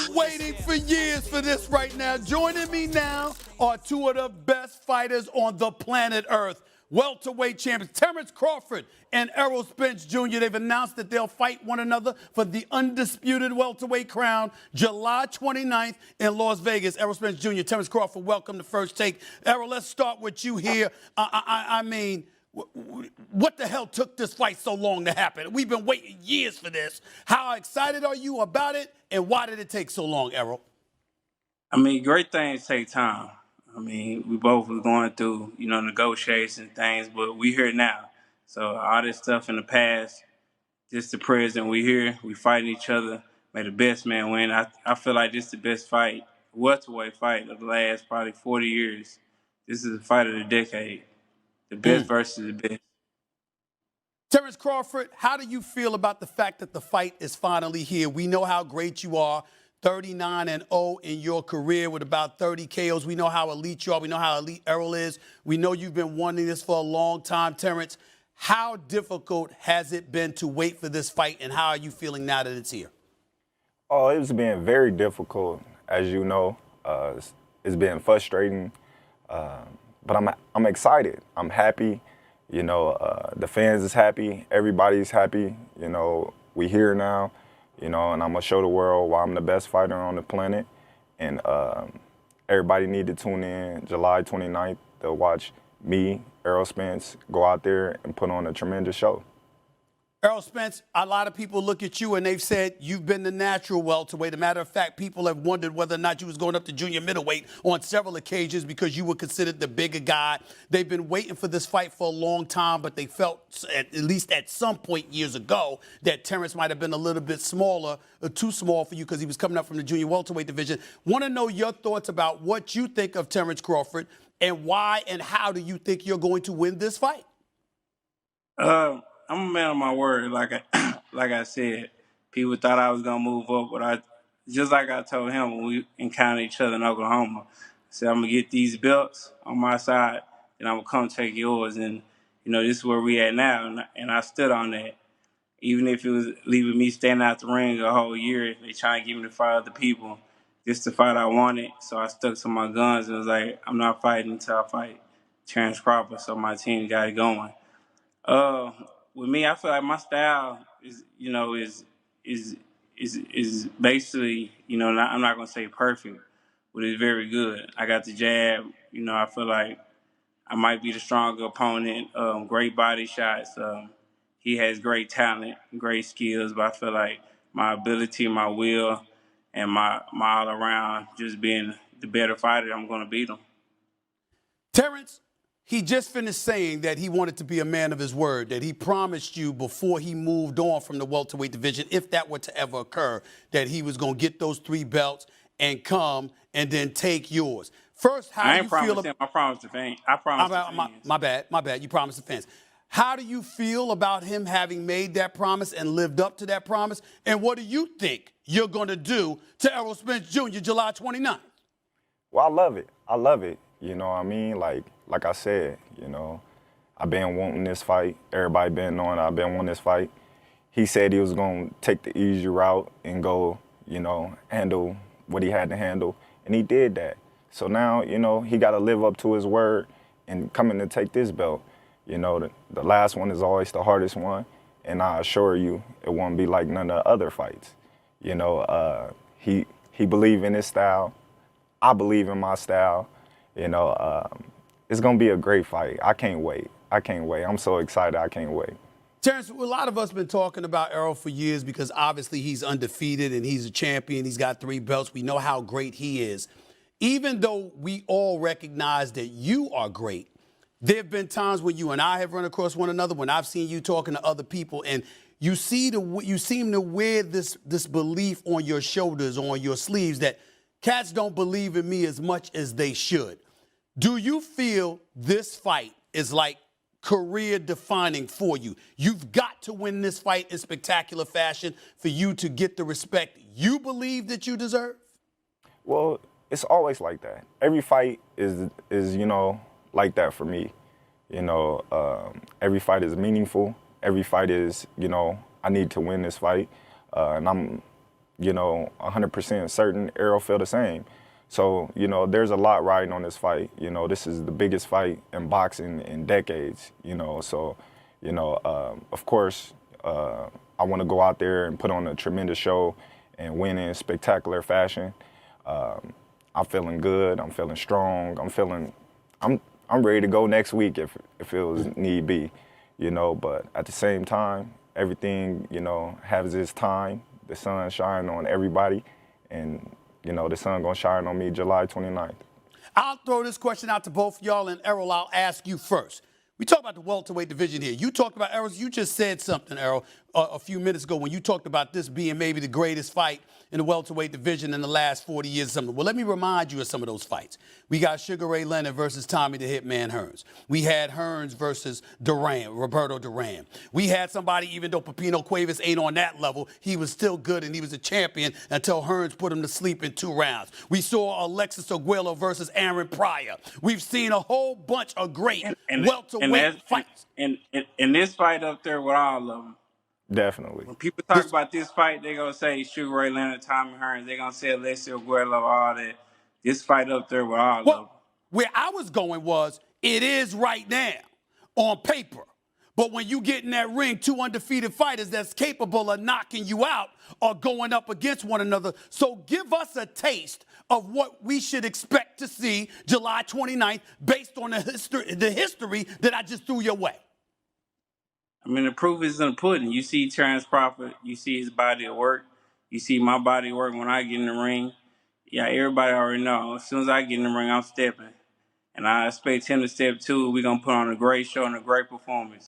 been waiting for years for this right now. Joining me now are two of the best fighters on the planet Earth. Welterweight champions Terence Crawford and Errol Spence Jr. They've announced that they'll fight one another for the undisputed welterweight crown July 29th in Las Vegas. Errol Spence Jr., Terence Crawford, welcome to First Take. Errol, let's start with you here. I mean, what the hell took this fight so long to happen? We've been waiting years for this. How excited are you about it, and why did it take so long, Errol? I mean, great things take time. I mean, we both was going through, negotiations and things, but we here now. So all this stuff in the past, just the present, we here, we fighting each other, may the best man win. I feel like this is the best fight, welterweight fight of the last probably 40 years. This is the fight of the decade. The best versus the best. Terence Crawford, how do you feel about the fact that the fight is finally here? We know how great you are, 39-0 in your career with about 30 KOs. We know how elite you are. We know how elite Errol is. We know you've been wanting this for a long time, Terence. How difficult has it been to wait for this fight, and how are you feeling now that it's here? Oh, it's been very difficult, as you know. It's been frustrating, but I'm excited. I'm happy. The fans is happy. Everybody's happy. We here now. And I'm gonna show the world why I'm the best fighter on the planet. And everybody need to tune in July 29th to watch me, Errol Spence, go out there and put on a tremendous show. Errol Spence, a lot of people look at you and they've said you've been the natural welterweight. As a matter of fact, people have wondered whether or not you was going up to junior middleweight on several occasions because you were considered the bigger guy. They've been waiting for this fight for a long time, but they felt, at least at some point years ago, that Terence might have been a little bit smaller, or too small for you because he was coming up from the junior welterweight division. Want to know your thoughts about what you think of Terence Crawford and why and how do you think you're going to win this fight? I'm a man of my word. Like I said, people thought I was gonna move up, but just like I told him when we encountered each other in Oklahoma, I said I'm gonna get these belts on my side, and I'm gonna come take yours. And this is where we at now, and I stood on that. Even if it was leaving me standing out the ring a whole year, they trying to get me to fight other people. Just the fight I wanted, so I stuck to my guns and was like, I'm not fighting until I fight Terence Crawford. So my team got it going. With me, I feel like my style is basically, I'm not gonna say perfect, but it's very good. I got the jab. I feel like I might be the stronger opponent. Great body shots. He has great talent, great skills, but I feel like my ability, my will, and my all around just being the better fighter, I'm gonna beat him. Terence, he just finished saying that he wanted to be a man of his word, that he promised you before he moved on from the welterweight division, if that were to ever occur, that he was going to get those 3 belts and come and then take yours. First, how do you feel about... I promised the fans. I promised the fans. My bad. You promised the fans. How do you feel about him having made that promise and lived up to that promise? And what do you think you're going to do to Errol Spence Jr. July 29th? Well, I love it. I love it. You know what I mean? Like I said, I've been wanting this fight. Everybody been knowing I've been wanting this fight. He said he was going to take the easy route and go, handle what he had to handle. And he did that. So now, he got to live up to his word and coming to take this belt. The last one is always the hardest one. And I assure you, it won't be like none of the other fights. He believed in his style. I believe in my style. It's going to be a great fight. I can't wait. I'm so excited. I can't wait. Terence, a lot of us have been talking about Errol for years because obviously he's undefeated and he's a champion. He's got 3 belts. We know how great he is. Even though we all recognize that you are great, there have been times when you and I have run across one another, when I've seen you talking to other people, and you seem to wear this belief on your shoulders, on your sleeves, that cats don't believe in me as much as they should. Do you feel this fight is like career defining for you? You've got to win this fight in spectacular fashion for you to get the respect you believe that you deserve? Well, it's always like that. Every fight is like that for me. Every fight is meaningful. Every fight is, I need to win this fight. And I'm 100% certain Errol feel the same. So, there's a lot riding on this fight. This is the biggest fight in boxing in decades, So, of course, I want to go out there and put on a tremendous show and win in spectacular fashion. I'm feeling good. I'm feeling strong. I'm ready to go next week if it was need be, But at the same time, everything, has its time. The sun shine on everybody, and the sun gonna shine on me July 29th. I'll throw this question out to both y'all, and Errol, I'll ask you first. We talk about the welterweight division here. You talked about, Errol, you just said something, Errol, a few minutes ago when you talked about this being maybe the greatest fight in the welterweight division in the last 40 years or something. Well, let me remind you of some of those fights. We got Sugar Ray Leonard versus Tommy the Hitman Hearns. We had Hearns versus Roberto Duran. We had somebody, even though Pepino Cuevas ain't on that level, he was still good and he was a champion until Hearns put him to sleep in 2 rounds. We saw Alexis Arguello versus Aaron Pryor. We've seen a whole bunch of great welterweight fights. And this fight up there with all of them. Definitely. When people talk about this fight, they're going to say Sugar Ray Leonard, Tommy Hearns. They're going to say Alexis Arguello, all that. This fight up there with all of them. Where I was going was, it is right now on paper. But when you get in that ring, 2 undefeated fighters that's capable of knocking you out are going up against one another. So give us a taste of what we should expect to see July 29th based on the history that I just threw your way. I mean, the proof is in the pudding. You see Terence Crawford, you see his body of work, you see my body of work when I get in the ring. Yeah, everybody already know. As soon as I get in the ring, I'm stepping. And I expect him to step too. We're going to put on a great show and a great performance.